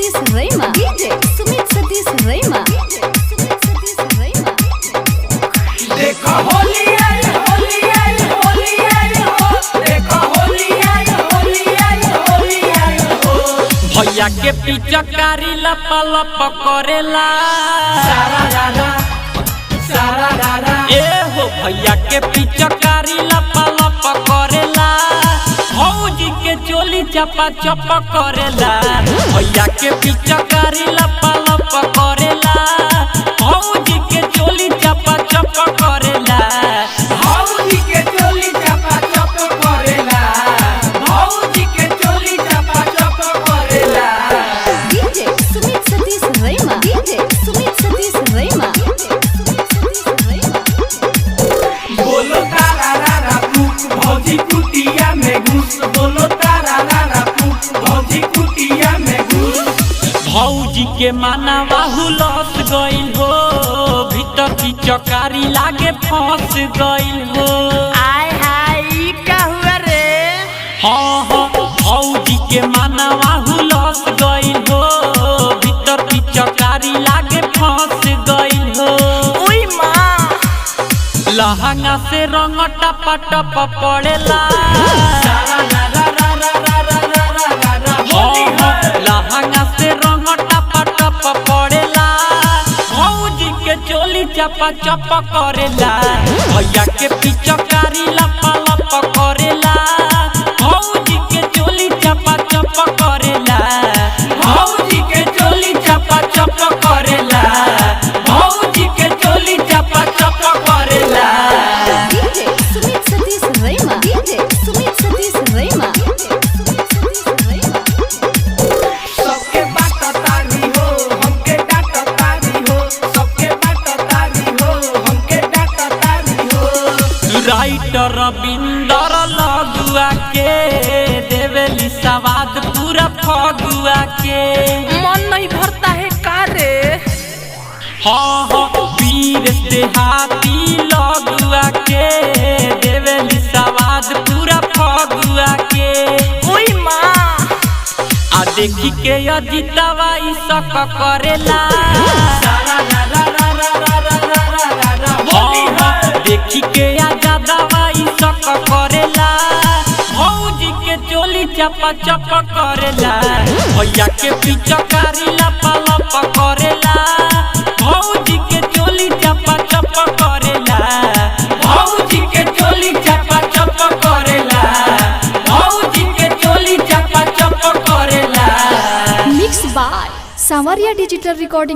Satish Rema, DJ Sumit Satish Rema, DJ Sumit Satish Rema। देखो होली आई होली आई होली आई हो, देखो होली आई होली आई होली आई हो। भैया के पिचकारी लपा लप करेला सारा रारा ए हो भैया के पिचकारी लपा लप करेला, भौजी के चोली चपा चप करेला। भैया के पिचकारी लपा लप करेला, भौजी के चोली चपा चप करेला। भौजी के चोली चपा चप करेला, भौजी के चोली चपा चप करेला। DJ Sumit Satish Rema, DJ Sumit Satish Rema, DJ Sumit Satish Rema। बोलो तारा रारा फूक भौजी कुटिया में घुस, बोलो तारा रारा फूक भौजी कुटिया में घुस। भौजी के मानवा हुलस गइल हो, भीतर की चकारी लागे फंस गइल हो। आय हाय का हुआ रे? हाँ हाँ भौजी के मानवा हुलस गइल हो, भीतर की चकारी लागे फंस गइल हो। ओई माँ लहंगा से रंग टप टप पड़ेला, सारा रारा रारा रारा रारा रारा होली है। लहंगा से रंग टप टप पड़ेला, भौजी के चोली चपा चप करेला। भैया के पिचकारी लपा लप करेला, भौजी के चोली चपा चप करेला। भौजी के चोली चपा चप करेला, भौजी के चोली चपा चप करेला। DJ Sumit Satish Rema, DJ Sumit Satish Rema, DJ Sumit Satish Rema। सबके बात तारी हो, हमके डांट तारी हो, सबके बात तारी हो, हमके डांट तारी हो। राइटर रविंदर लगुआ के देवेली सवाद पूरा फगुआ के। मन नहीं भरता है का रे? हाँ हाँ वीर देहाती लगुआ के देवेली सवाद पूरा फगुआ के। ओई माँ आ देखी के अजितवा ई शक करेला, सारा रारा रारा रारा रारा रारा होली है। देखी के आजादवा ई शक करेला, भौजी के चोली चपा चप करेला। भैया के पिचकारी लपा लप करेला, भौजी के चोली चपा चप करेला। भौजी के चोली चपा चप करेला, भौजी के चोली चपा चप करेला। Mixed by Samaria Digital Recording।